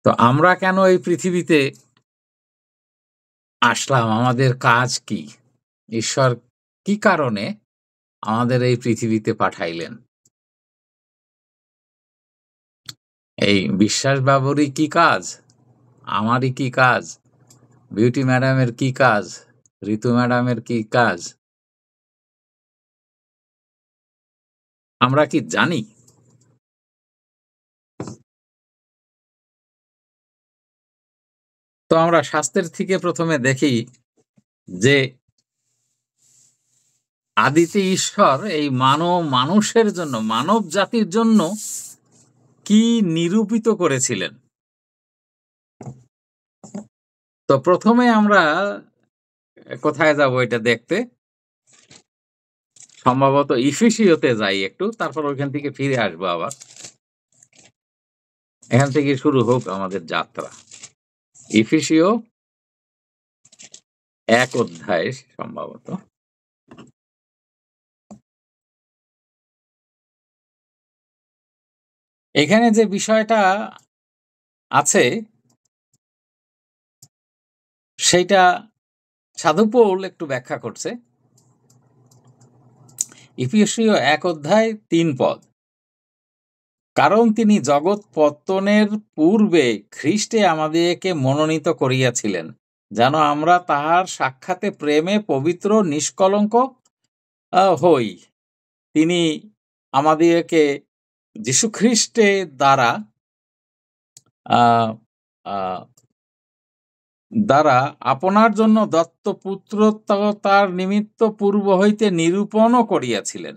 তো আমরা কেন এই পৃথিবীতে আসলাম? আমাদের কাজ কি? ঈশ্বর কি কারণে আমাদের এই পৃথিবীতে পাঠাইলেন? এই বিশ্বাস বাবুরই কি কাজ? আমারই কি কাজ? বিউটি ম্যাডামের কি কাজ? ঋতু ম্যাডামের কি কাজ? আমরা কি জানি? তো আমরা শাস্ত্রের থেকে প্রথমে দেখি যে আদিতে ঈশ্বর এই মানুষের জন্য, মানব জাতির জন্য কি নিরূপিত করেছিলেন। তো প্রথমে আমরা কোথায় যাব এটা দেখতে? সম্ভবত ইফিসীয়তে যাই একটু, তারপর ওইখান থেকে ফিরে আসবো আবার। এখান থেকে শুরু হোক আমাদের যাত্রা। ইফিসীয় 1 অধ্যায় সম্ভবত। এখানে যে বিষয়টা আছে সেইটা সাধু পৌল একটু ব্যাখ্যা করছে। ইফিসীয় 1 অধ্যায় 3 পদ। কারণ তিনি জগৎ পতনের পূর্বে খ্রিস্টে আমাদেরকে মনোনীত করিয়াছিলেন, যেন আমরা তাহার সাক্ষাতে প্রেমে পবিত্র নিষ্কলঙ্ক হই। তিনি আমাদেরকে যীশুখ্রিস্টের দ্বারা আপনার জন্য দত্তপুত্রতার নিমিত্ত পূর্ব হইতে নিরূপণও করিয়াছিলেন।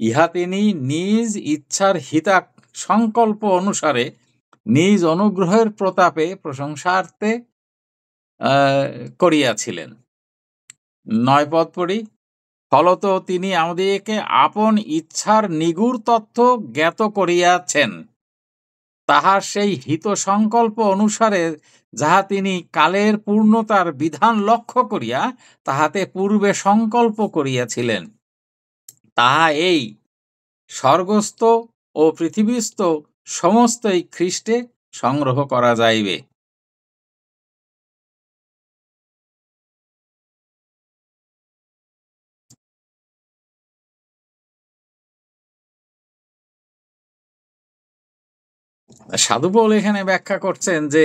ইহা তিনি নিজ ইচ্ছার হিতা সংকল্প অনুসারে নিজ অনুগ্রহের প্রতাপে প্রশংসার্থে করিয়াছিলেন। 9 পদ পড়ি। ফলত তিনি আমাদেরকে আপন ইচ্ছার নিগুড় তথ্য জ্ঞাত করিয়াছেন, তাহার সেই হিত সংকল্প অনুসারে যাহা তিনি কালের পূর্ণতার বিধান লক্ষ্য করিয়া তাহাতে পূর্বে সংকল্প করিয়াছিলেন, তাহা এই স্বর্গস্থ ও পৃথিবীস্থ সমস্তই খ্রিস্টে সংগ্রহ করা যাইবে। সাধু পৌল এখানে ব্যাখ্যা করছেন যে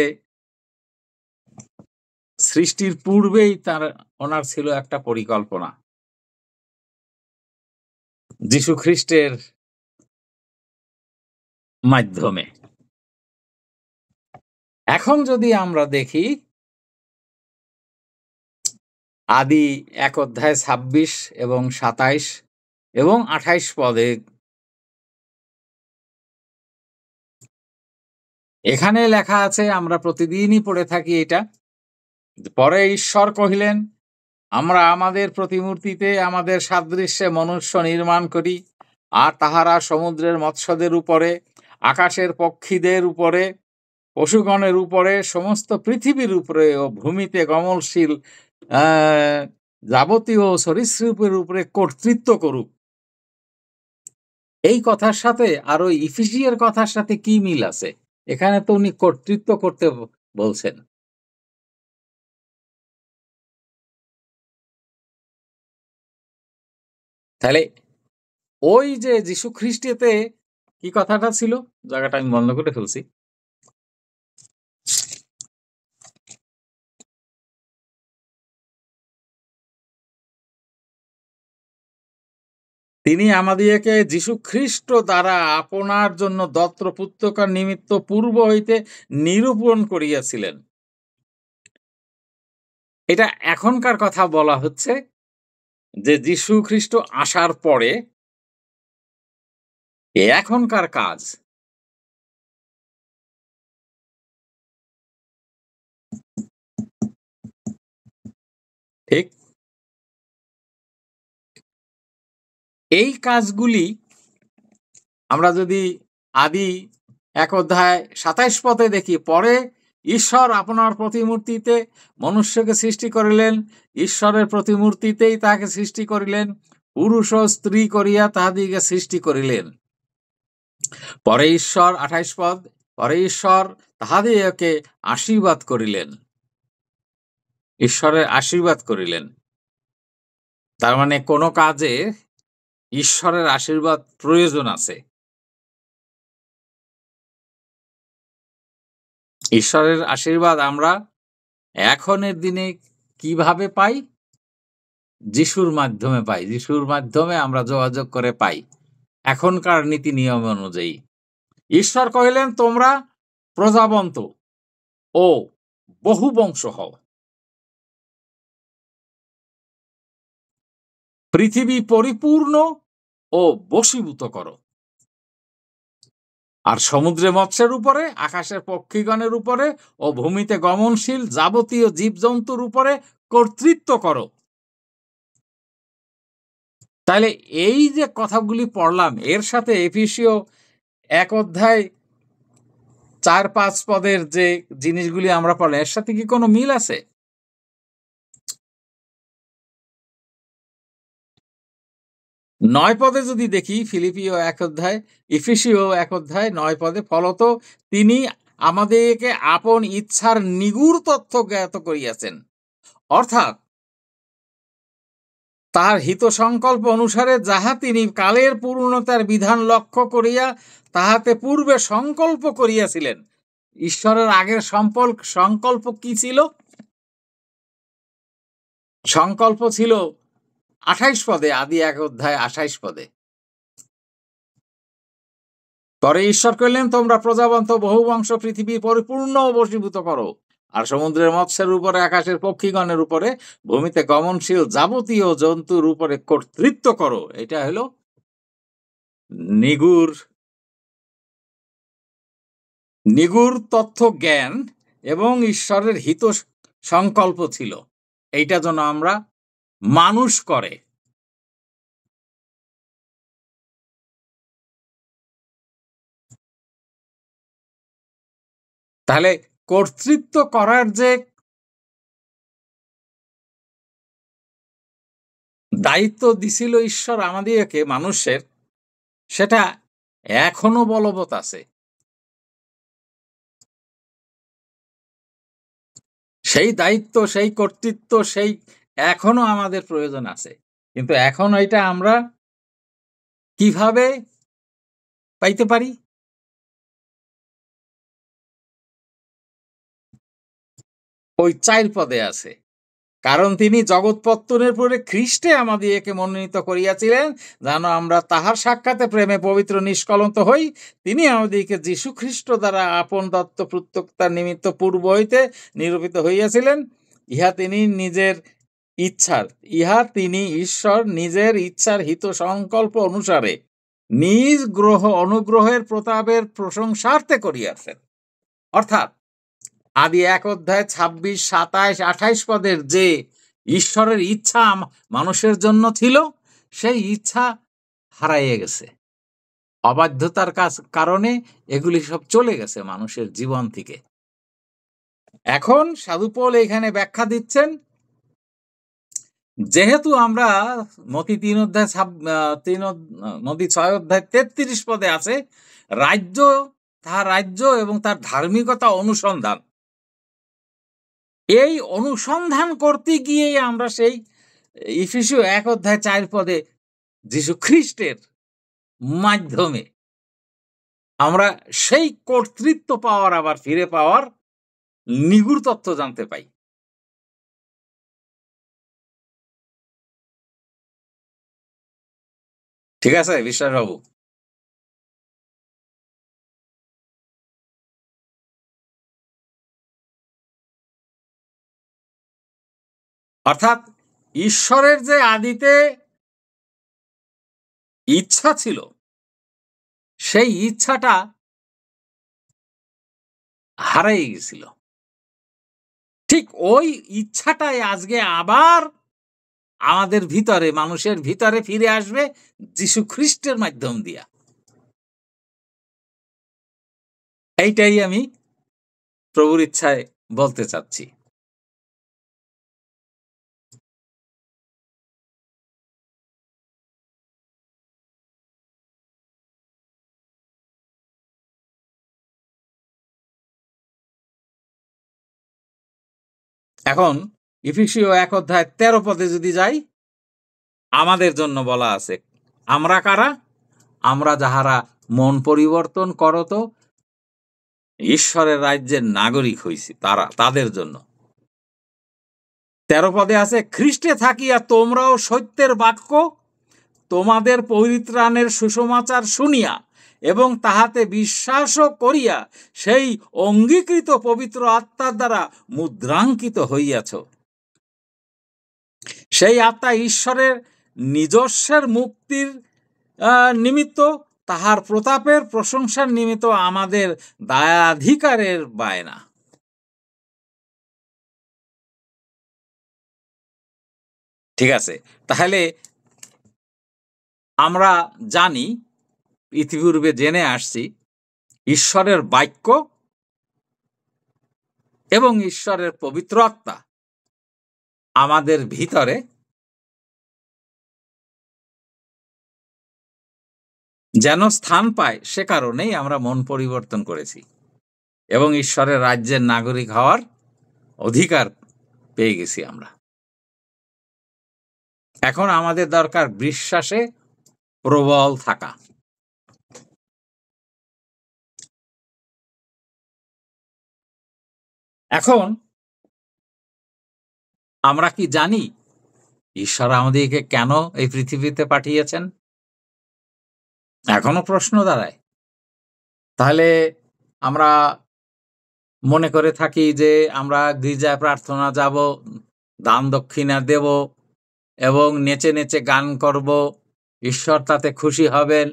সৃষ্টির পূর্বেই ওনার ছিল একটা পরিকল্পনা যীশু খ্রিস্টের মাধ্যমে। এখন যদি আমরা দেখি আদি 1 অধ্যায় 26 এবং 27 এবং 28 পদে, এখানে লেখা আছে, আমরা প্রতিদিনই পড়ে থাকি এটা। পরে ঈশ্বর কহিলেন, আমরা আমাদের প্রতিমূর্তিতে আমাদের সাদৃশ্যে মনুষ্য নির্মাণ করি, আর তাহারা সমুদ্রের মৎস্যদের উপরে, আকাশের পক্ষীদের উপরে, পশুগণের উপরে, সমস্ত পৃথিবীর উপরে ও ভূমিতে গমনশীল যাবতীয় সরীসৃপের উপরে কর্তৃত্ব করুক। এই কথার সাথে আর ওই ইফিসিয়ের কথার সাথে কি মিল আছে? এখানে তো উনি কর্তৃত্ব করতে বলছেন। তাহলে ওই যে যীশু খ্রিস্টেতে কি কথাটা ছিল, জায়গাটা আমি বন্ধ করে ফেলছি। তিনি আমাদিগকে যীশু খ্রিস্ট দ্বারা আপনার জন্য দত্তপুত্রকার নিমিত্ত পূর্ব হইতে নিরূপণ করিয়াছিলেন। এটা এখনকার কথা বলা হচ্ছে যে যীশু খ্রিস্ট আসার পরে এখনকার কাজ। ঠিক এই কাজগুলি আমরা যদি আদি 1 অধ্যায় 27 পদে দেখি, পরে ঈশ্বর আপনার প্রতিমূর্তিতে মনুষ্যকে সৃষ্টি করিলেন, ঈশ্বরের প্রতিমূর্তিতেই তাকে সৃষ্টি করিলেন, পুরুষ ও স্ত্রী করিয়া তাহাদিগকে সৃষ্টি করিলেন। পরে ঈশ্বর 28 পদ, পরে ঈশ্বর তাহাদিগকে আশীর্বাদ করিলেন। ঈশ্বরের আশীর্বাদ করিলেন। তার মানে কোনো কাজে ঈশ্বরের আশীর্বাদ প্রয়োজন আছে। ঈশ্বরের আশীর্বাদ আমরা এখনের দিনে কিভাবে পাই? যিশুর মাধ্যমে পাই। যিশুর মাধ্যমে আমরা যোগাযোগ করে পাই, এখনকার নীতি নিয়ম অনুযায়ী। ঈশ্বর কহিলেন, তোমরা প্রজাবন্ত ও বহুবংশ হও, পৃথিবী পরিপূর্ণ ও বশীভূত করো, আর সমুদ্রে মৎস্যের উপরে, আকাশের পক্ষীগণের উপরে ও ভূমিতে গমনশীল যাবতীয় জীবজন্তুর উপরে কর্তৃত্ব করো। তাহলে এই যে কথাগুলি পড়লাম, এর সাথে এফেসীয় 1 অধ্যায় 4-5 পদের যে জিনিসগুলি আমরা পড়লাম, এর সাথে কি কোনো মিল আছে? 9 পদে যদি দেখি, ফিলিপিও 1 অধ্যায়, এফেসীয় 1 অধ্যায় 9 পদে, ফলত তিনি আমাদেরকে আপন ইচ্ছার নিগূঢ় তথ্য জ্ঞাত করিয়াছেন, অর্থাৎ তার হিত সংকল্প অনুসারে যাহা তিনি কালের পূর্ণতার বিধান লক্ষ্য করিয়া তাহাতে পূর্বে সংকল্প করিয়াছিলেন। ঈশ্বরের আগের সংকল্প কি ছিল? সংকল্প ছিল 28 পদে, আদি 1 অধ্যায় 28 পদে। পরে ঈশ্বর কহিলেন, তোমরা প্রজাবন্ত বহুবংশ, পৃথিবী পরিপূর্ণ ও বশীভূত করো, আর সমুদ্রের মৎস্যের উপরে, আকাশের পক্ষীগণের উপরে, ভূমিতে গমনশীল যাবতীয় জন্তুর উপরে কর্তৃত্ব করো। এটা হলো নিগূঢ় তথ্য জ্ঞান এবং ঈশ্বরের হিত সংকল্প ছিল। এইটা যেন আমরা মানুষ করে। তাহলে কর্তৃত্ব করার যে দায়িত্ব দিছিল ঈশ্বর আমাদেরকে মানুষের, সেটা এখনো বলবৎ আছে। সেই দায়িত্ব, সেই কর্তৃত্ব, সেই এখনো আমাদের প্রয়োজন আছে। কিন্তু এখন এটা আমরা কিভাবে পাইতে পারি? ওই 4 পদে আছে, কারণ তিনি জগৎপত্তনের পরে খ্রিস্টে আমাদিগকে মনোনীত করিয়াছিলেন, যেন আমরা তাহার সাক্ষাতে প্রেমে পবিত্র নিষ্কলঙ্ক হই। তিনি আমাদিগকে যীশু খ্রিস্ট দ্বারা আপন দত্ত প্রত্যক্ষতার নিমিত্ত পূর্ব হইতে নিরূপিত হইয়াছিলেন। ইহা তিনি ঈশ্বর নিজের ইচ্ছার হিত সংকল্প অনুসারে নিজ অনুগ্রহের প্রতাপের প্রশংসার্থে করিয়াছেন। অর্থাৎ আদি 1 অধ্যায় 26, 27, 28 পদের যে ঈশ্বরের ইচ্ছা মানুষের জন্য ছিল, সেই ইচ্ছা হারাইয়ে গেছে। অবাধ্যতার কারণে এগুলি সব চলে গেছে মানুষের জীবন থেকে। এখন সাধু পৌল এখানে ব্যাখ্যা দিচ্ছেন, যেহেতু আমরা মতি 6 অধ্যায় 33 পদে আছে তাহার রাজ্য এবং তার ধার্মিকতা অনুসন্ধান। এই অনুসন্ধান করতে গিয়েই আমরা সেই এফেসীয় 1 অধ্যায় 4 পদে যীশু খ্রিস্টের মাধ্যমে আমরা সেই কর্তৃত্ব পাওয়ার, আবার ফিরে পাওয়ার নিগূঢ় তথ্য জানতে পাই। ঠিক আছে বিশ্বাসবাবু? অর্থাৎ ঈশ্বরের যে আদিতে ইচ্ছা ছিল, সেই ইচ্ছাটা হারাই গেছিল। ঠিক ওই ইচ্ছাটাই আজকে আবার আমাদের ভিতরে, মানুষের ভিতরে ফিরে আসবে যীশু খ্রিস্টের মাধ্যম দিয়া। এইটাই আমি প্রভুর ইচ্ছায় বলতে চাচ্ছি। এখন ইফিসীয় 1:13 যদি যাই, আমাদের জন্য বলা আছে, আমরা কারা? আমরা যাহারা মন পরিবর্তন করত ঈশ্বরের রাজ্যের নাগরিক হইছি, তাদের জন্য। 13 আছে, খ্রিস্টে থাকিয়া তোমরাও সত্যের বাক্য তোমাদের পরিত্রাণের সুসমাচার শুনিয়া এবং তাহাতে বিশ্বাসও করিয়া সেই অঙ্গীকৃত পবিত্র আত্মার দ্বারা মুদ্রাঙ্কিত হইয়াছ। সেই আত্মা ঈশ্বরের নিজস্বের মুক্তির নিমিত্ত, তাহার প্রতাপের প্রশংসার নিমিত্ত আমাদের দায়াধিকারের বায়না। ঠিক আছে, তাহলে আমরা জানি, ইতিপূর্বে জেনে আসছি, ঈশ্বরের বাক্য এবং ঈশ্বরের পবিত্র আত্মা আমাদের ভিতরে যেন স্থান পায়, সে কারণেই আমরা মন পরিবর্তন করেছি এবং ঈশ্বরের রাজ্যের নাগরিক হওয়ার অধিকার পেয়ে গেছি আমরা। এখন আমাদের দরকার বিশ্বাসে প্রবল থাকা। এখন আমরা কি জানি ঈশ্বর আমাদেরকে কেন এই পৃথিবীতে পাঠিয়েছেন? এখনো প্রশ্ন দাঁড়ায়। তাহলে আমরা মনে করে থাকি যে আমরা গির্জায় প্রার্থনা যাব, দান দক্ষিণা দেব এবং নেচে নেচে গান করব, ঈশ্বর তাতে খুশি হবেন,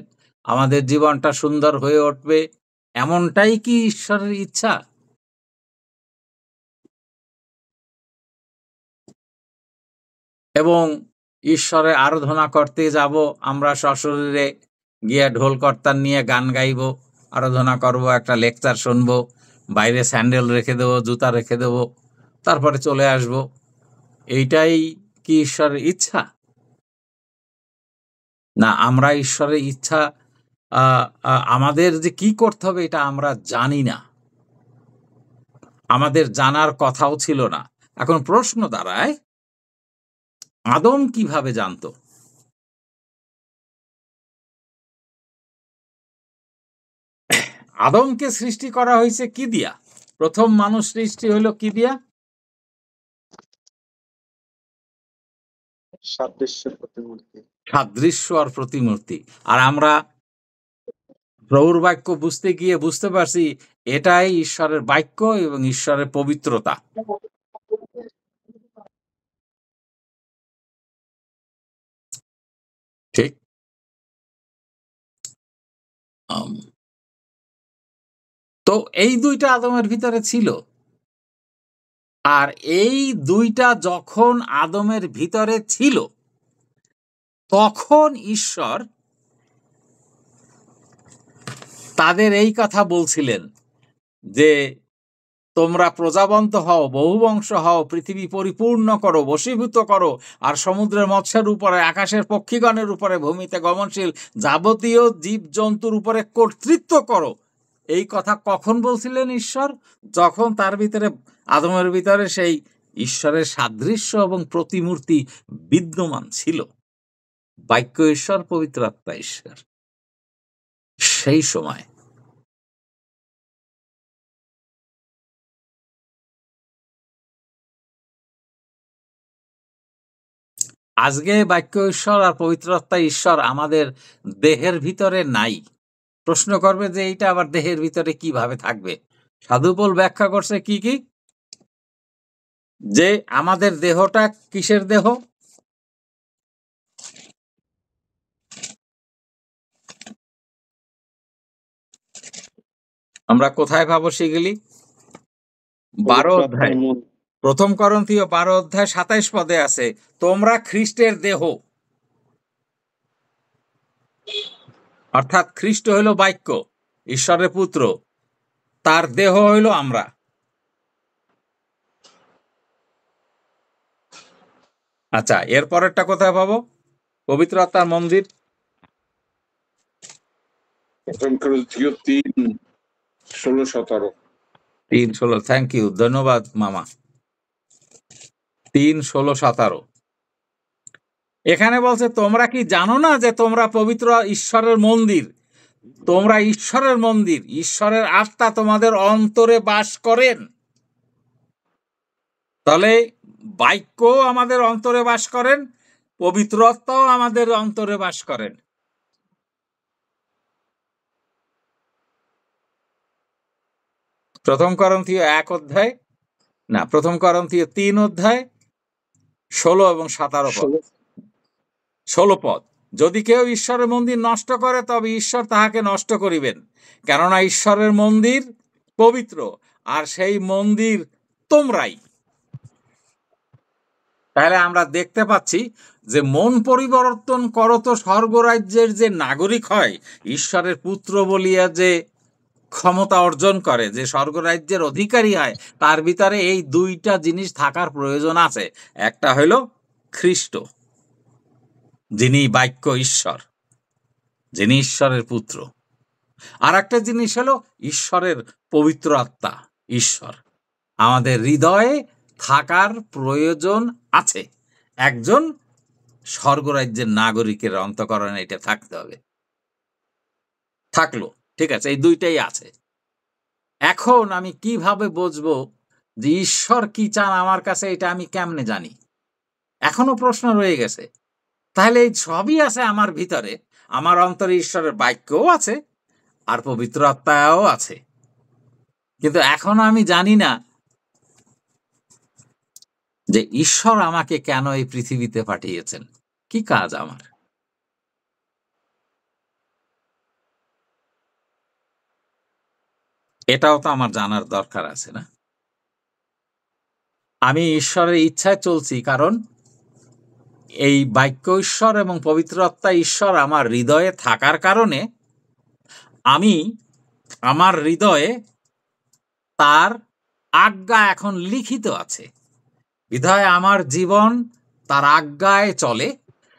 আমাদের জীবনটা সুন্দর হয়ে উঠবে। এমনটাই কি ঈশ্বরের ইচ্ছা? এবং ঈশ্বরের আরাধনা করতে যাব, আমরা সশরীরে গিয়ে ঢোল কর্তার নিয়ে গান গাইব, আরাধনা করব, একটা লেকচার শুনবো, বাইরে স্যান্ডেল রেখে দেবো, জুতা রেখে দেবো, তারপরে চলে আসব। এইটাই কি ঈশ্বরের ইচ্ছা? না, আমরা ঈশ্বরের ইচ্ছা আমাদের যে কি করতে হবে এটা আমরা জানি না, আমাদের জানার কথাও ছিল না। এখন প্রশ্ন দাঁড়ায়, আদম কিভাবে জানতো? আদমকে সৃষ্টি করা হয়েছে কি দিয়া? প্রথম মানুষ সৃষ্টি হলো কি দিয়া? সাদৃশ্য আর প্রতিমূর্তি। আর আমরা প্রভুর বাক্য বুঝতে গিয়ে বুঝতে পারছি এটাই ঈশ্বরের বাক্য এবং ঈশ্বরের পবিত্রতা। ঠিক। তো এই দুইটা আদমের ভিতরে ছিল, আর এই দুইটা যখন আদমের ভিতরে ছিল তখন ঈশ্বর তাদের এই কথা বলছিলেন যে তোমরা প্রজাবন্ত হও, বহুবংশ হও, পৃথিবী পরিপূর্ণ করো, বশীভূত করো, আর সমুদ্রের মৎস্যের উপরে, আকাশের পক্ষীগণের উপরে, ভূমিতে গমনশীল যাবতীয় জীব জন্তুর উপরে কর্তৃত্ব করো। এই কথা কখন বলছিলেন ঈশ্বর? যখন তার ভিতরে, আদমের ভিতরে সেই ঈশ্বরের সাদৃশ্য এবং প্রতিমূর্তি বিদ্যমান ছিল। বাক্য ঈশ্বর, পবিত্র আত্মা ঈশ্বর। সেই সময় আজকে বাক্য ঈশ্বর আর পবিত্র আত্মা ঈশ্বর আমাদের দেহের ভিতরে নাই। প্রশ্ন করবে যে এইটা আবার দেহের ভিতরে কিভাবে থাকবে? সাধু পৌল ব্যাখ্যা করছে কি কি, যে আমাদের দেহটা কিসের দেহ? আমরা কোথায় পাবো সেগুলি? 12 অধ্যায়, প্রথম করন্থীয় 12:27 আছে, তোমরা খ্রিস্টের দেহ। অর্থাৎ খ্রিস্ট হইল বাক্য, ঈশ্বরের পুত্র, তার দেহ হইল আমরা। আচ্ছা, এর পরেরটা কোথায় পাবো? পবিত্র আত্মার মন্দির 3:16-17। 3:16। থ্যাংক ইউ, ধন্যবাদ মামা। 3:16-17 এখানে বলছে, তোমরা কি জানো না যে তোমরা পবিত্র ঈশ্বরের মন্দির? তোমরা ঈশ্বরের মন্দির, ঈশ্বরের আত্মা তোমাদের অন্তরে বাস করেন। তাহলে বাক্য আমাদের অন্তরে বাস করেন, পবিত্র আত্মাও আমাদের অন্তরে বাস করেন। প্রথম করন্থীয় 3 16 এবং 17 পদ। 16 পদ, যদি কেউ ঈশ্বরের মন্দির নষ্ট করে তবে ঈশ্বর তাহাকে নষ্ট করিবেন, কেননা ঈশ্বরের মন্দির পবিত্র, আর সেই মন্দির তোমরাই। তাহলে আমরা দেখতে পাচ্ছি যে মন পরিবর্তন করো তো স্বর্গরাজ্যের যে নাগরিক হয়, ঈশ্বরের পুত্র বলিয়া যে ক্ষমতা অর্জন করে, যে স্বর্গরাজ্যের অধিকারী হয়, তার ভিতরে এই দুইটা জিনিস থাকার প্রয়োজন আছে। একটা হইল খ্রিস্ট, যিনি বাক্য ঈশ্বর, যিনি ঈশ্বরের পুত্র। আর একটা জিনিস হলো ঈশ্বরের পবিত্র আত্মা, ঈশ্বর আমাদের হৃদয়ে থাকার প্রয়োজন আছে। একজন স্বর্গরাজ্যের নাগরিকের অন্তঃকরণে এটা থাকতে হবে। থাকলো, ঠিক আছে, এই দুইটাই আছে। এখন আমি কিভাবে বুঝবো যে ঈশ্বর কি চান আমার কাছে? এটা আমি কেমনে জানি? এখনো প্রশ্ন রয়ে গেছে। তাহলে এই সবই আছে আমার ভিতরে, আমার অন্তরে ঈশ্বরের বাক্যও আছে আর পবিত্র আত্মাও আছে, কিন্তু এখনো আমি জানি না যে ঈশ্বর আমাকে কেন এই পৃথিবীতে পাঠিয়েছেন, কি কাজ আমার। এটাও তো আমার জানার দরকার আছে, না? আমি ঈশ্বরের ইচ্ছায় চলছি, কারণ এই বাক্য ঈশ্বর এবং পবিত্র আত্মা ঈশ্বর আমার হৃদয়ে থাকার কারণে আমি আমার হৃদয়ে তার আজ্ঞা এখন লিখিত আছে, বিধায় আমার জীবন তার আজ্ঞায় চলে,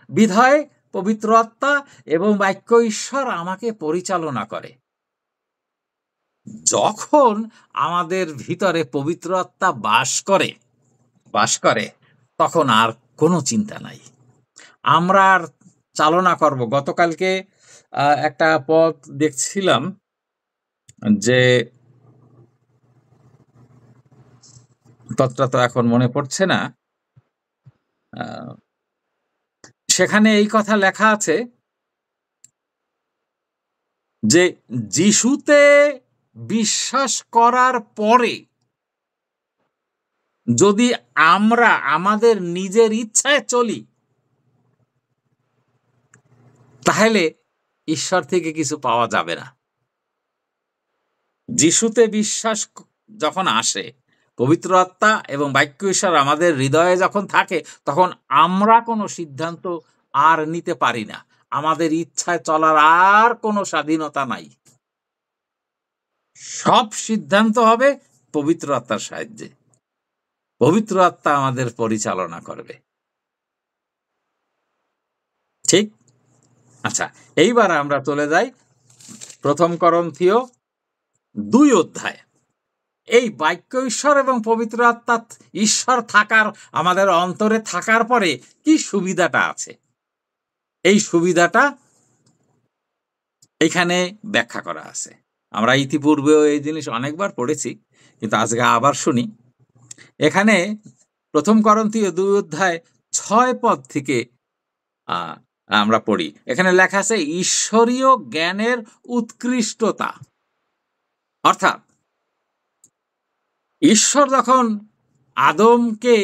বিধায় পবিত্র আত্মা এবং বাক্য ঈশ্বর আমাকে পরিচালনা করে। যখন আমাদের ভিতরে পবিত্র আত্মা বাস করে তখন আর কোনো চিন্তা নাই, আমরা আর চালনা করব। গতকালকে একটা পদ দেখছিলাম যে, পদটা তো এখন মনে পড়ছে না, সেখানে এই কথা লেখা আছে যে যিশুতে বিশ্বাস করার পরে যদি আমরা আমাদের নিজের ইচ্ছায় চলি, তাহলে ঈশ্বর থেকে কিছু পাওয়া যাবে না। যিশুতে বিশ্বাস যখন আসে, পবিত্র আত্মা এবং বাক্য ঈশ্বর আমাদের হৃদয়ে যখন থাকে, তখন আমরা কোনো সিদ্ধান্ত আর নিতে পারি না, আমাদের ইচ্ছায় চলার আর কোনো স্বাধীনতা নাই। সব সিদ্ধান্ত হবে পবিত্র আত্মার সাহায্যে, পবিত্র আত্মা আমাদের পরিচালনা করবে। ঠিক? আচ্ছা, এইবার আমরা চলে যাই 1 করন্থীয় 2 এই বাক্য ঈশ্বর এবং পবিত্র আত্মা ঈশ্বর থাকার, আমাদের অন্তরে থাকার পরে কি সুবিধাটা আছে, এই সুবিধাটা এখানে ব্যাখ্যা করা আছে। আমরা ইতিপূর্বেও এই জিনিস অনেকবার পড়েছি, কিন্তু আজকে আবার শুনি। এখানে 1 করন্থীয় 2:6 পদ থেকে আমরা পড়ি। এখানে লেখা আছে ঈশ্বরীয় জ্ঞানের উৎকৃষ্টতা। অর্থাৎ ঈশ্বর যখন আদমকে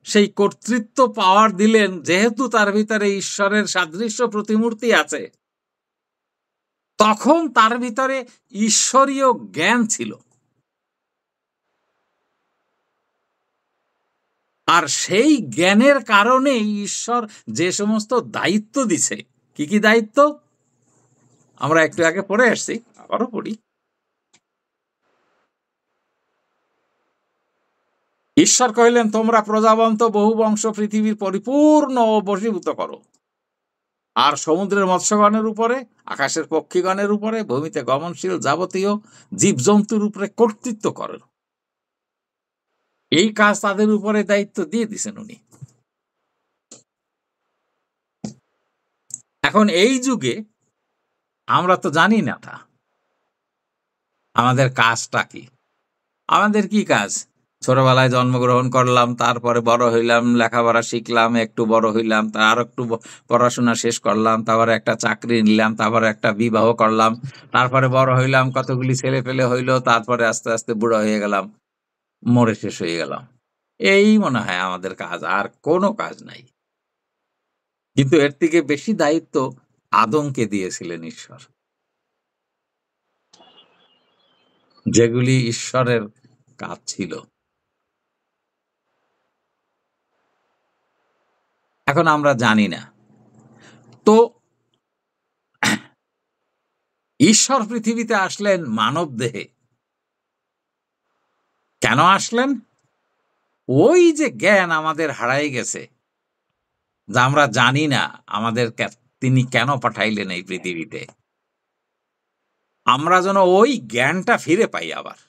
সেই কর্তৃত্ব পাওয়ার দিলেন, যেহেতু তার ভিতরে ঈশ্বরের সাদৃশ্য প্রতিমূর্তি আছে, তখন তার ভিতরে ঈশ্বরীয় জ্ঞান ছিল। আর সেই জ্ঞানের কারণে ঈশ্বর যে সমস্ত দায়িত্ব দিছে, কি কি দায়িত্ব আমরা একটু আগে পড়ে আসছি, আবারও পড়ি। ঈশ্বর কহিলেন, তোমরা প্রজাবন্ত বহু বংশ পৃথিবীর পরিপূর্ণ ও বশীভূত করো, আর সমুদ্রের মৎস্যগণের উপরে, আকাশের পক্ষীগণের উপরে, ভূমিতে গমনশীল যাবতীয় জীবজন্তুর উপরে কর্তৃত্ব করো। এই কাজ তাদের উপরে দায়িত্ব দিয়ে দিছেন উনি। এখন এই যুগে আমরা তো জানি না তা আমাদের কাজটা কি। আমাদের কি কাজ? ছোটবেলায় জন্মগ্রহণ করলাম, তারপরে বড় হইলাম, লেখাপড়া শিখলাম, একটু বড় হইলাম, আর একটু পড়াশোনা শেষ করলাম, তারপরে একটা চাকরি নিলাম, তারপরে একটা বিবাহ করলাম, তারপরে বড় হইলাম, কতগুলি ছেলে পেলে হইলো, তারপরে আস্তে আস্তে বুড়ো হয়ে গেলাম, মরে শেষ হয়ে গেলাম। এই মনে হয় আমাদের কাজ, আর কোনো কাজ নাই। কিন্তু এর থেকে বেশি দায়িত্ব আদমকে দিয়েছিলেন ঈশ্বর, যেগুলি ঈশ্বরের কাজ ছিল। এখন আমরা জানি না। তো ঈশ্বর পৃথিবীতে আসলেন মানব দেহে। কেন আসলেন? ওই যে জ্ঞান আমাদের হারাই গেছে, যা আমরা জানি না আমাদের তিনি কেন পাঠাইলেন এই পৃথিবীতে, আমরা যেন ওই জ্ঞানটা ফিরে পাই আবার।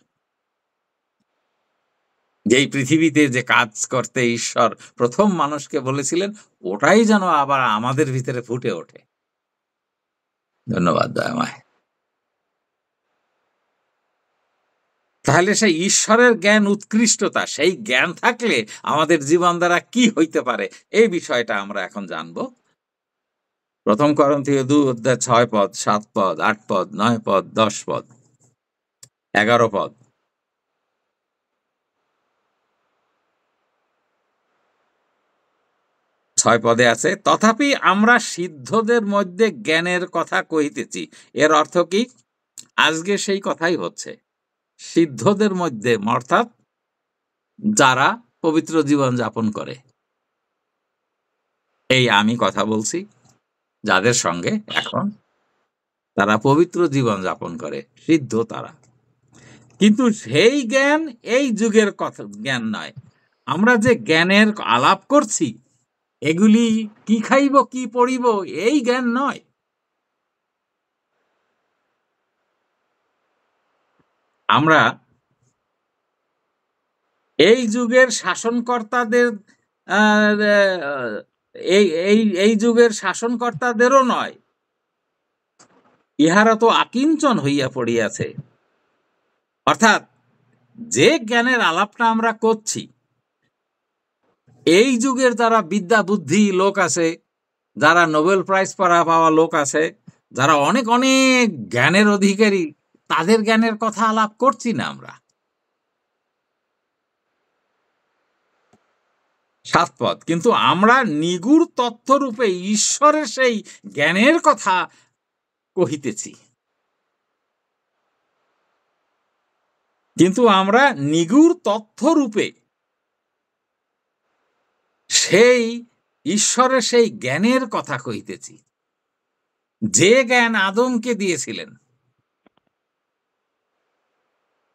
যেই পৃথিবীতে যে কাজ করতে ঈশ্বর প্রথম মানুষকে বলেছিলেন, ওটাই যেন আবার আমাদের ভিতরে ফুটে ওঠে। ধন্যবাদ দয়াময়। তাহলে সেই ঈশ্বরের জ্ঞান উৎকৃষ্টতা, সেই জ্ঞান থাকলে আমাদের জীবন দ্বারা কি হইতে পারে, এই বিষয়টা আমরা এখন জানব। প্রথম করন্থীয় 2 অধ্যায় 6 পদ, 7 পদ, 8 পদ, 9 পদ, 10 পদ, 11 পদ। 6 পদে আছে, তথাপি আমরা সিদ্ধদের মধ্যে জ্ঞানের কথা কহিতেছি। এর অর্থ কি? আজকে সেই কথাই হচ্ছে। সিদ্ধদের মধ্যে অর্থাৎ যারা পবিত্র জীবন যাপন করে। এই আমি কথা বলছি যাদের সঙ্গে এখন তারা পবিত্র জীবন যাপন করে, সিদ্ধ তারা। কিন্তু সেই জ্ঞান এই যুগের কথা জ্ঞান নয়। আমরা যে জ্ঞানের আলাপ করছি, এগুলি কি খাইব কি পড়িব এই জ্ঞান নয়। আমরা এই যুগের শাসনকর্তাদের এই এই এই যুগের শাসনকর্তাদেরও নয়, ইহারা তো আকিঞ্চন হইয়া পড়িয়াছে। অর্থাৎ যে জ্ঞানের আলাপটা আমরা করছি, এই যুগের যারা বিদ্যা বুদ্ধি লোক আছে, যারা নোবেল প্রাইজ পাওয়া লোক আছে, যারা অনেক অনেক জ্ঞানের অধিকারী, তাদের জ্ঞানের কথা আলাপ করছি না আমরা। 7 পদ, কিন্তু আমরা নিগুড় তথ্যরূপে ঈশ্বরের সেই জ্ঞানের কথা কহিতেছি। কিন্তু আমরা নিগুড় তথ্যরূপে সেই ঈশ্বরের সেই জ্ঞানের কথা কহিতেছি, যে জ্ঞান আদমকে দিয়েছিলেন।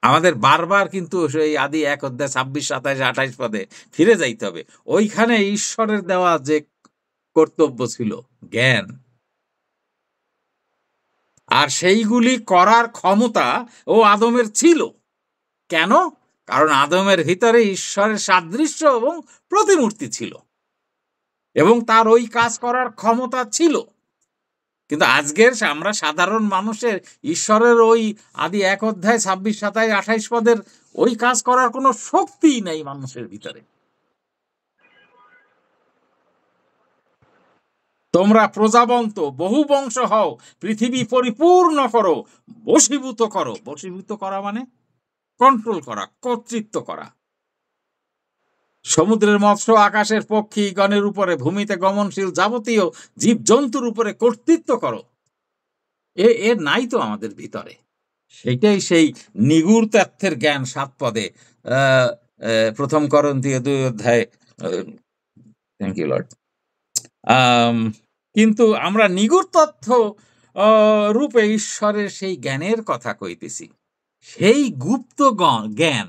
আমাদের বারবার কিন্তু সেই আদি 1 অধ্যায় 26, 27, 28 পদে ফিরে যাইতে হবে। ওইখানে ঈশ্বরের দেওয়া যে কর্তব্য ছিল, জ্ঞান, আর সেইগুলি করার ক্ষমতা ও আদমের ছিল। কেন? কারণ আদমের ভিতরে ঈশ্বরের সাদৃশ্য এবং প্রতিমূর্তি ছিল, এবং তার ওই কাজ করার ক্ষমতা ছিল। কিন্তু আজকের আমরা সাধারণ মানুষের ঈশ্বরের ওই আদি 1 অধ্যায় 26, 27, 28 পদের ওই কাজ করার কোনো শক্তিই নাই মানুষের ভিতরে। তোমরা প্রজাবন্ত বহু বংশ হও, পৃথিবী পরিপূর্ণ করো, বশীভূত করো। বশীভূত করা মানে কন্ট্রোল করা, কর্তৃত্ব করা। সমুদ্রের মৎস্য, আকাশের পক্ষী গণের উপরে, ভূমিতে গমনশীল যাবতীয় জীবজন্তুর উপরে কর্তৃত্ব করো। এর নাই তো আমাদের ভিতরে। সেটাই সেই নিগুড় তথ্যের জ্ঞান 7 পদে, প্রথম করন্থীয় 2 অধ্যায়। Thank you Lord. কিন্তু আমরা নিগুড় তথ্য রূপে ঈশ্বরের সেই জ্ঞানের কথা কইতেছি, সেই গুপ্ত জ্ঞান।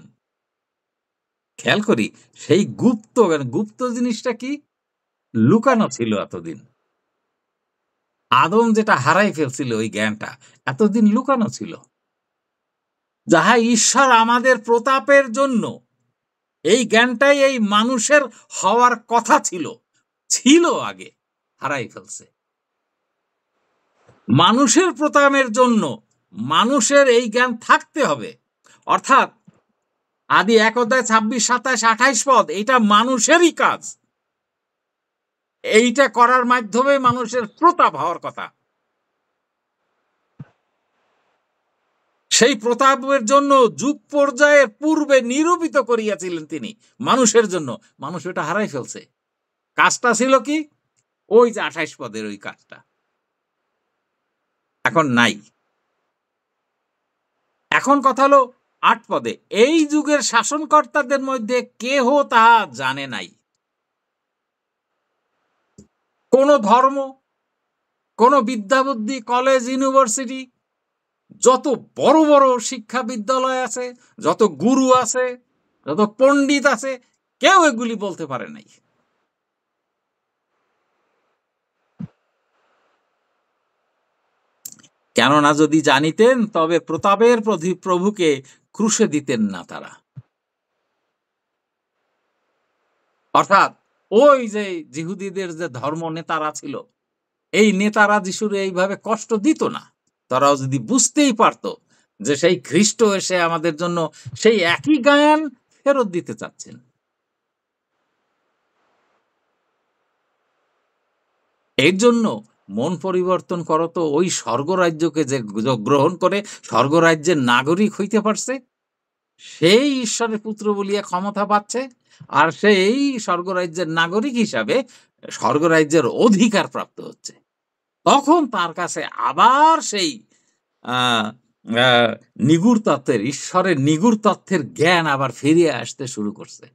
খেয়াল করি, সেই গুপ্ত জ্ঞান। গুপ্ত জিনিসটা কি? লুকানো ছিল এতদিন। আদম যেটা হারাই ফেলছিল, ওই জ্ঞানটা এতদিন লুকানো ছিল, যাহা ঈশ্বর আমাদের প্রতাপের জন্য এই জ্ঞানটাই এই মানুষের হওয়ার কথা ছিল আগে, হারাই ফেলছে। মানুষের প্রতারণের জন্য মানুষের এই জ্ঞান থাকতে হবে। অর্থাৎ আদি 1 অধ্যায় 26, 27, 28 পদ এটা মানুষেরই কাজ। এইটা করার মাধ্যমে মানুষের প্রতাপ হওয়ার কথা। সেই প্রতাপের জন্য যুগ পর্যায়ের পূর্বে নিরূপিত করিয়াছিলেন তিনি মানুষের জন্য। মানুষ এটা হারাই ফেলছে। কাজটা ছিল কি? ওই যে 28 পদের ওই কাজটা এখন নাই। এখন কথা হলো 8 পদে, এই যুগের শাসনকর্তাদের মধ্যে কেহ তাহা জানে নাই। কোন ধর্ম, কোন বিদ্যাবুদ্ধি, কলেজ, ইউনিভার্সিটি, যত বড় বড় শিক্ষা বিদ্যালয় আছে, যত গুরু আছে, যত পণ্ডিত আছে, কেউ এগুলি বলতে পারে নাই। কেননা যদি জানিতেন তবে প্রতাপের প্রভুকে ক্রুশে দিতেন না তারা। অর্থাৎ ওই যে জিহুদীদের যে ধর্ম নেতারা ছিল, এই নেতারা যিশুর এইভাবে কষ্ট দিত না। তারাও যদি বুঝতেই পারত যে সেই খ্রিস্ট এসে আমাদের জন্য সেই একই জ্ঞান ফেরত দিতে চাচ্ছেন। এর জন্য মন পরিবর্তন করো তো ওই স্বর্গরাজ্যকে যে গ্রহণ করে স্বর্গরাজ্যের নাগরিক হইতে পারছে, সেই ঈশ্বরের পুত্র বলিয়া ক্ষমতা পাচ্ছে, আর সেই স্বর্গরাজ্যের নাগরিক হিসাবে স্বর্গরাজ্যের অধিকার প্রাপ্ত হচ্ছে। তখন তার কাছে আবার সেই নিগুড় তত্ত্বের, ঈশ্বরের নিগুড় তত্ত্বের জ্ঞান আবার ফিরিয়ে আসতে শুরু করছে।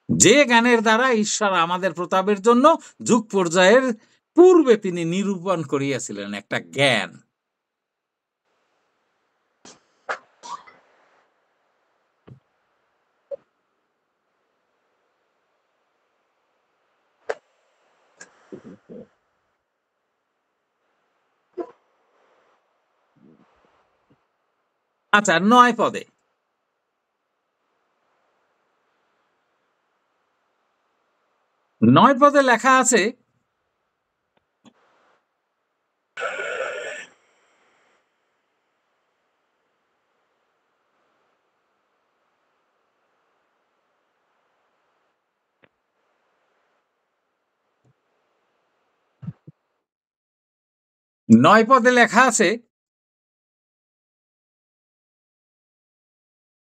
যে জ্ঞানের দ্বারা ঈশ্বর আমাদের প্রতাপের জন্য যুগ পর্যায়ের পূর্বে তিনি নিরূপণ করিয়াছিলেন একটা জ্ঞান। আচ্ছা, 9 পদে, 9 পদে লেখা আছে,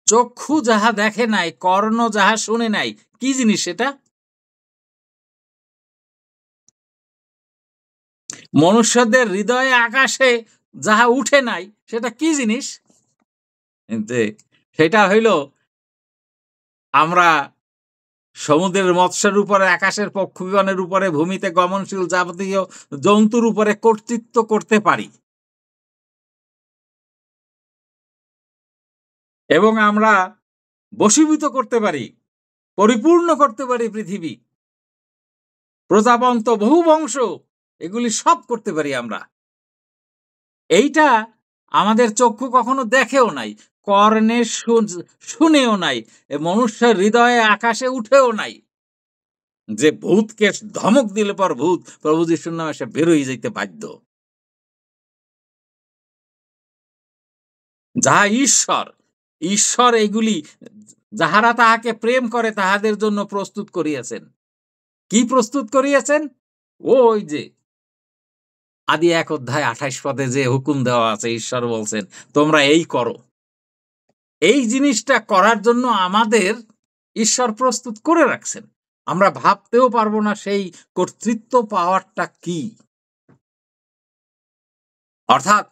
চক্ষু যাহা দেখে নাই, কর্ণ যাহা শুনে নাই। কি জিনিস সেটা? মনুষ্যদের হৃদয়ে আকাশে যাহা উঠে নাই, সেটা কি জিনিস? সেটা হইল আমরা সমুদ্রের মৎস্যের উপরে, আকাশের পক্ষীগণের উপরে, ভূমিতে গমনশীল যাবতীয় জন্তুর উপরে কর্তৃত্ব করতে পারি, এবং আমরা বশীভূত করতে পারি, পরিপূর্ণ করতে পারি পৃথিবী, প্রজাবন্ত, বহু বংশ, এগুলি সব করতে পারি আমরা। এইটা আমাদের চক্ষু কখনো দেখেও নাই, কর্ণে শুনেও নাই, মনুষ্যের হৃদয়ে আকাশে উঠেও নাই, যে ভূতকে ধমক দিলে পর ভূত প্রভু যিশুর নামে সে বেরোই যাইতে বাধ্য। যাহা ঈশ্বর এইগুলি যাহারা তাহাকে প্রেম করে তাহাদের জন্য প্রস্তুত করিয়াছেন। কি প্রস্তুত করিয়াছেন? ওই যে আদি 1 অধ্যায় 28 পদে যে হুকুম দেওয়া আছে, ঈশ্বর বলছেন তোমরা এই করো। এই জিনিসটা করার জন্য আমাদের ঈশ্বর প্রস্তুত করে রাখছেন। আমরা ভাবতেও পারবো না সেই কর্তৃত্ব পাওয়ারটা কি। অর্থাৎ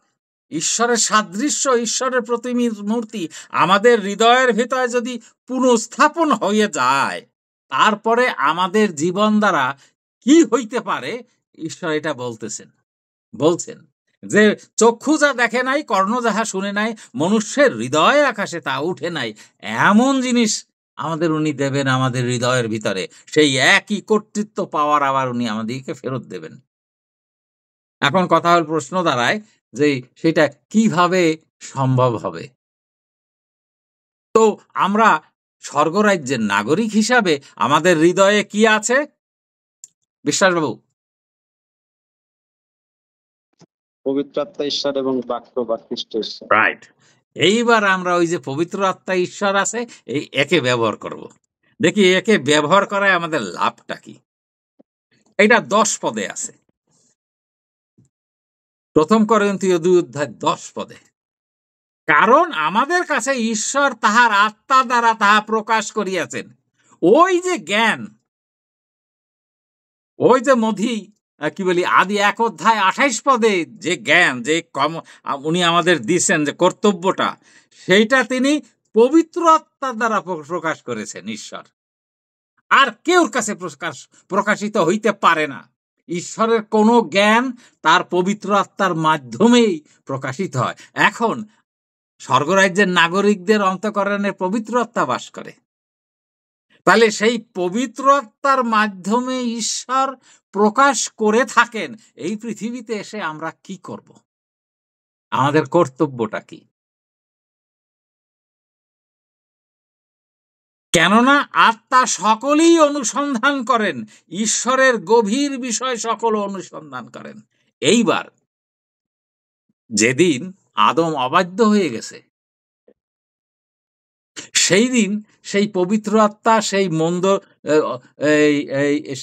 ঈশ্বরের সাদৃশ্য, ঈশ্বরের প্রতিমূর্তি আমাদের হৃদয়ের ভিতরে যদি পুনঃস্থাপন হয়ে যায়, তারপরে আমাদের জীবন দ্বারা কি হইতে পারে ঈশ্বর এটা বলছেন যে চক্ষু যা দেখে নাই, কর্ণ যাহা শুনে নাই, মনুষ্যের হৃদয়ে আকাশে তা উঠে নাই, এমন জিনিস আমাদের উনি দেবেন আমাদের হৃদয়ের ভিতরে। সেই একই কর্তৃত্ব পাওয়ার আবার উনি আমাদেরকে ফেরত দেবেন। এখন কথা হল, প্রশ্ন দাঁড়ায় যে সেটা কিভাবে সম্ভব হবে? তো আমরা স্বর্গরাজ্যের নাগরিক হিসাবে আমাদের হৃদয়ে কি আছে বিশ্বাসবাবু? পবিত্র আত্মা ঈশ্বর এবং বাক্য বা খ্রিস্ট ঈশ্বর। রাইট। এইবার আমরা ওই যে পবিত্র আত্মা ঈশ্বর আছে, একে ব্যবহার করব। দেখি একে ব্যবহার করায় আমাদের লাভটা কি। এটা 10 পদে আছে। 1 করিন্থীয় 2 অধ্যায় 10 পদে। কারণ আমাদের কাছে ঈশ্বর তাহার আত্মা দ্বারা তাহা প্রকাশ করিয়াছেন। ওই যে জ্ঞান, ওই যে কি বলি আদি 1 অধ্যায় 28 পদে যে জ্ঞান, যে উনি আমাদের দিচ্ছেন যে কর্তব্যটা, সেইটা তিনি পবিত্র আত্মার দ্বারা প্রকাশ করেছেন ঈশ্বর। আর কেউর কাছে প্রকাশিত হইতে পারে না। ঈশ্বরের কোনো জ্ঞান তার পবিত্র আত্মার মাধ্যমেই প্রকাশিত হয়। এখন স্বর্গরাজ্যের নাগরিকদের অন্তঃকরণে পবিত্র আত্মা বাস করে। তাহলে সেই পবিত্র আত্মার মাধ্যমে ঈশ্বর প্রকাশ করে থাকেন। এই পৃথিবীতে এসে আমরা কি করব? আমাদের কর্তব্যটা কি? কেননা আত্মা সকলেই অনুসন্ধান করেন, ঈশ্বরের গভীর বিষয় সকল অনুসন্ধান করেন। এইবার যেদিন আদম অবাধ্য হয়ে গেছে, সেই দিন সেই পবিত্র আত্মা সেই মন্দ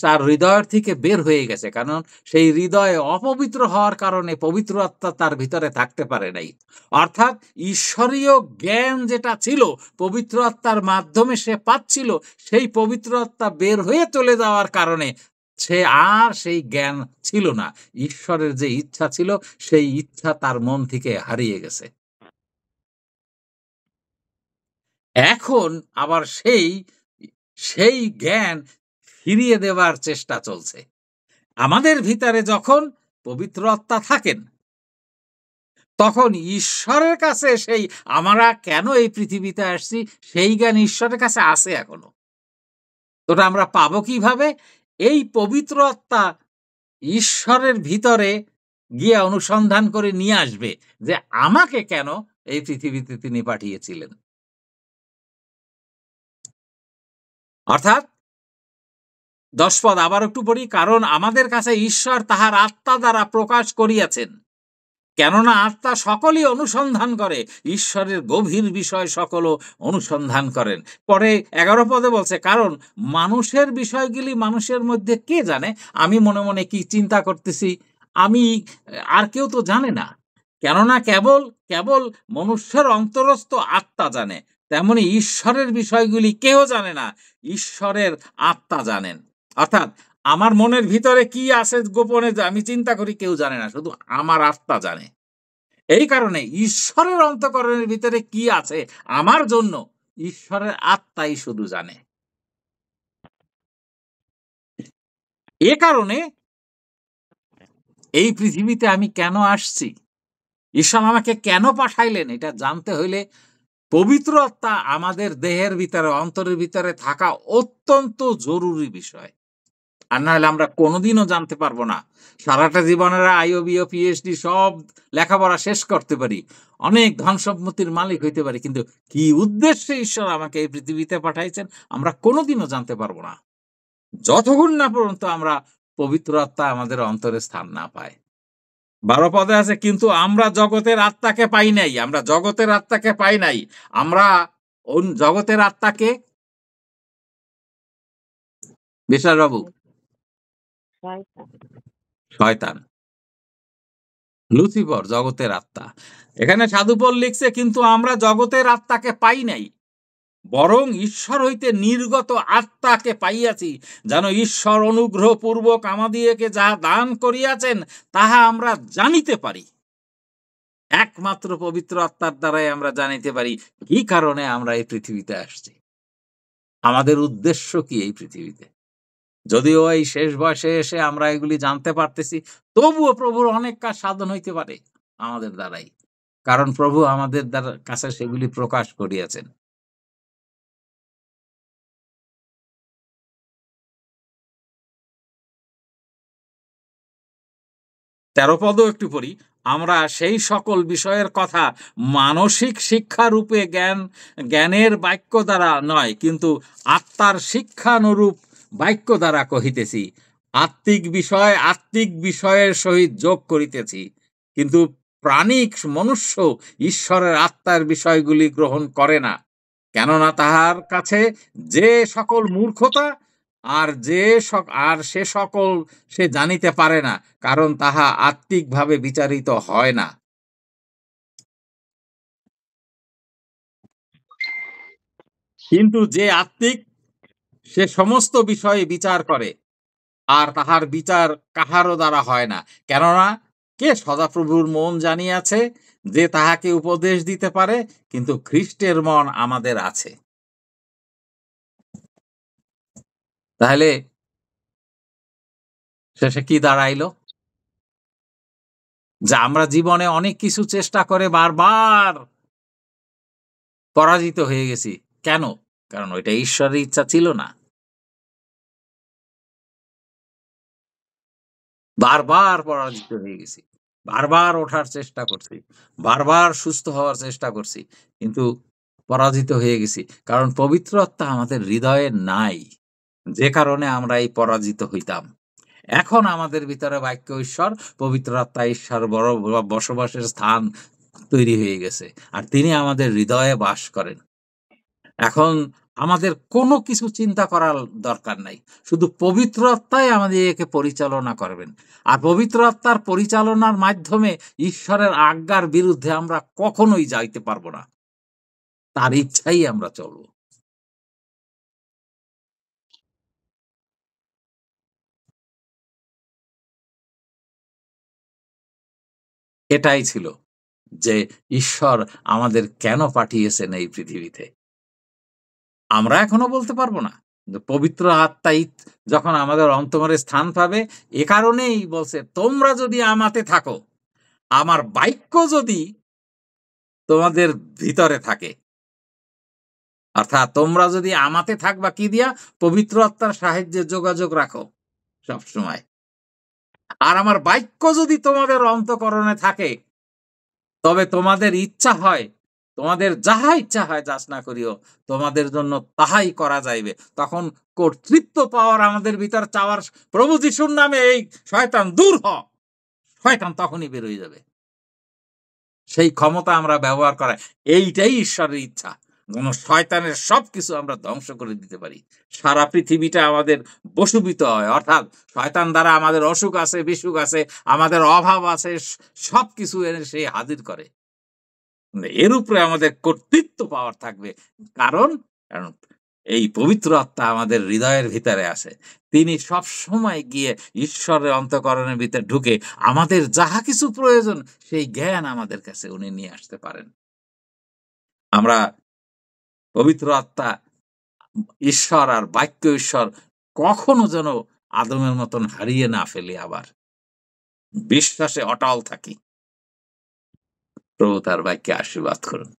তার হৃদয়ের থেকে বের হয়ে গেছে। কারণ সেই হৃদয়ে অপবিত্র হওয়ার কারণে পবিত্র আত্মা তার ভিতরে থাকতে পারে নাই। অর্থাৎ ঈশ্বরীয় জ্ঞান যেটা ছিল পবিত্র আত্মার মাধ্যমে সে পাচ্ছিল, সেই পবিত্র আত্মা বের হয়ে চলে যাওয়ার কারণে সে আর সেই জ্ঞান ছিল না। ঈশ্বরের যে ইচ্ছা ছিল সেই ইচ্ছা তার মন থেকে হারিয়ে গেছে। এখন আবার সেই জ্ঞান ফিরিয়ে দেবার চেষ্টা চলছে। আমাদের ভিতরে যখন পবিত্র আত্মা থাকেন, তখন ঈশ্বরের কাছে সেই আমরা কেন এই পৃথিবীতে আসছি সেই জ্ঞান ঈশ্বরের কাছে আছে এখনো। তোটা আমরা পাবো কিভাবে? এই পবিত্র আত্মা ঈশ্বরের ভিতরে গিয়ে অনুসন্ধান করে নিয়ে আসবে যে আমাকে কেন এই পৃথিবীতে তিনি পাঠিয়েছিলেন। অর্থাৎ 10 পদ আবার একটু পড়ি। কারণ আমাদের কাছে ঈশ্বর তাহার আত্মা দ্বারা প্রকাশ করিয়াছেন। কেননা আত্মা সকলই অনুসন্ধান করে, ঈশ্বরের গভীর বিষয় সকল অনুসন্ধান করেন। পরে 11 পদে বলছে, কারণ মানুষের বিষয়গুলি মানুষের মধ্যে কে জানে? আমি মনে মনে কি চিন্তা করতেছি, আমি আর কেউ তো জানে না। কেননা কেবল মনুষ্যের অন্তরস্থ আত্মা জানে। তেমনি ঈশ্বরের বিষয়গুলি কেউ জানে না, ঈশ্বরের আত্মা জানেন। অর্থাৎ আমার মনের ভিতরে কি আছে গোপনে আমি চিন্তা করি, কেউ জানে না, শুধু আমার আত্মা জানে। এই কারণে ঈশ্বরের অন্তঃকরণের ভিতরে কি আছে আমার জন্য ঈশ্বরের আত্মাই শুধু জানে। এ কারণে এই পৃথিবীতে আমি কেন আসছি, ঈশ্বর আমাকে কেন পাঠাইলেন, এটা জানতে হইলে পবিত্র আত্মা আমাদের দেহের ভিতরে অন্তরের ভিতরে থাকা অত্যন্ত জরুরি বিষয়। আর না হলে আমরা কোনোদিনও জানতে পারবো না। সারাটা জীবনের আইওবিও পিএইচডি সব লেখাপড়া শেষ করতে পারি, অনেক ধন সম্পত্তির মালিক হইতে পারি, কিন্তু কি উদ্দেশ্যে ঈশ্বর আমাকে এই পৃথিবীতে পাঠাইছেন আমরা কোনোদিনও জানতে পারবো না, যতক্ষণ না পর্যন্ত আমরা পবিত্র আত্মা আমাদের অন্তরে স্থান না পায়। 12 পদে আছে, কিন্তু আমরা জগতের আত্মাকে পাই নাই। আমরা জগতের আত্মাকে পাই নাই। আমরা জগতের আত্মাকে বিশ্বাসবাবু শয়তান, লুসিফর জগতের আত্মা। এখানে সাধু পৌল লিখছে, কিন্তু আমরা জগতের আত্মাকে পাই নাই, বরং ঈশ্বর হইতে নির্গত আত্মাকে পাইয়াছি, যেন ঈশ্বর অনুগ্রহ পূর্বক আমাদিগকে যাহা দান করিয়াছেন তাহা আমরা জানিতে পারি। একমাত্র পবিত্র আত্মার দ্বারাই আমরা জানিতে পারি কি কারণে আমরা এই পৃথিবীতে আসছি, আমাদের উদ্দেশ্য কি এই পৃথিবীতে। যদিও এই শেষ বয়সে এসে আমরা এগুলি জানতে পারতেছি, তবুও প্রভুর অনেক কাজ সাধন হইতে পারে আমাদের দ্বারাই, কারণ প্রভু আমাদের দ্বারা কাছে সেগুলি প্রকাশ করিয়াছেন। 13 পদও একটু পড়ি। আমরা সেই সকল বিষয়ের কথা মানসিক শিক্ষা রূপে জ্ঞানের বাক্য দ্বারা নয়, কিন্তু আত্মার শিক্ষানুরূপ বাক্য দ্বারা কহিতেছি। আত্মিক বিষয়ের সহিত যোগ করিতেছি, কিন্তু প্রাণিক মনুষ্য ঈশ্বরের আত্মার বিষয়গুলি গ্রহণ করে না, কেননা তাহার কাছে যে সকল মূর্খতা, আর সে সকল সে জানিতে পারে না, কারণ তাহা আত্মিকভাবে বিচারিত হয় না। কিন্তু যে আত্মিক, সে সমস্ত বিষয়ে বিচার করে, আর তাহার বিচার কাহারও দ্বারা হয় না, কেননা কে সদাপ্রভুর মন জানিয়াছে যে তাহাকে উপদেশ দিতে পারে, কিন্তু খ্রিস্টের মন আমাদের আছে। তাহলে শেষে কি দাঁড়াইলো? যে আমরা জীবনে অনেক কিছু চেষ্টা করে বারবার পরাজিত হয়ে গেছি। কেন? কারণ ওইটা ঈশ্বরের ইচ্ছা ছিল না। বারবার পরাজিত হয়ে গেছি, বারবার ওঠার চেষ্টা করছি, বারবার সুস্থ হওয়ার চেষ্টা করছি, কিন্তু পরাজিত হয়ে গেছি, কারণ পবিত্র আত্মা আমাদের হৃদয়ে নাই, যে কারণে আমরা এই পরাজিত হইতাম। এখন আমাদের ভিতরে বাক্য ঈশ্বর, পবিত্র আত্মা ঈশ্বর বড় বসবাসের স্থান তৈরি হয়ে গেছে, আর তিনি আমাদের হৃদয়ে বাস করেন। এখন আমাদের কোনো কিছু চিন্তা করার দরকার নাই, শুধু পবিত্র আত্মাই আমাদেরকে পরিচালনা করবেন। আর পবিত্র আত্মার পরিচালনার মাধ্যমে ঈশ্বরের আজ্ঞার বিরুদ্ধে আমরা কখনোই যাইতে পারবো না, তার ইচ্ছাই আমরা চলব। এটাই ছিল যে ঈশ্বর আমাদের কেন পাঠিয়েছেন এই পৃথিবীতে। আমরা এখনো বলতে পারবো না, যে পবিত্র আত্মাই যখন আমাদের অন্তরে স্থান পাবে, এ কারণেই বলছে, তোমরা যদি আমাতে থাকো, আমার বাক্য যদি তোমাদের ভিতরে থাকে, অর্থাৎ তোমরা যদি আমাতে থাকবা কি দিয়া? পবিত্র আত্মার সাহায্যে যোগাযোগ রাখো সব সময়। আর আমার বাক্য যদি তোমাদের অন্তঃকরণে থাকে, তবে তোমাদের ইচ্ছা হয়, তোমাদের যাহা ইচ্ছা হয় যাচনা করিও, তোমাদের জন্য তাহাই করা যাইবে। তখন কর্তৃত্ব পাওয়ার আমাদের ভিতর চাওয়ার, প্রভু যিশুর নামে এই শয়তান দূর হ, শয়তান তখনই বের হয়ে যাবে। সেই ক্ষমতা আমরা ব্যবহার করা, এইটাই ঈশ্বরের ইচ্ছা, যেন শয়তানের সবকিছু আমরা ধ্বংস করে দিতে পারি, সারা পৃথিবীটা আমাদের বশীভূত হয়। অর্থাৎ শয়তান দ্বারা আমাদের অসুখ আছে, বিসুখ আছে, আমাদের অভাব আছে, সবকিছু এনে সে হাজির করে। এর উপরে আমাদের কর্তৃত্ব পাওয়ার থাকবে, কারণ কারণ এই পবিত্র আত্মা আমাদের হৃদয়ের ভিতরে আছে। তিনি সব সময় গিয়ে ঈশ্বরের অন্তঃকরণের ভিতরে ঢুকে আমাদের যাহা কিছু প্রয়োজন, সেই জ্ঞান আমাদের কাছে উনি নিয়ে আসতে পারেন। আমরা পবিত্র আত্মা, ঈশ্বর আর বাক্য ঈশ্বর কখনো যেন আদমের মতন হারিয়ে না ফেলি, আবার বিশ্বাসে অটল থাকি। প্রভু তার বাক্যে আশীর্বাদ করুন।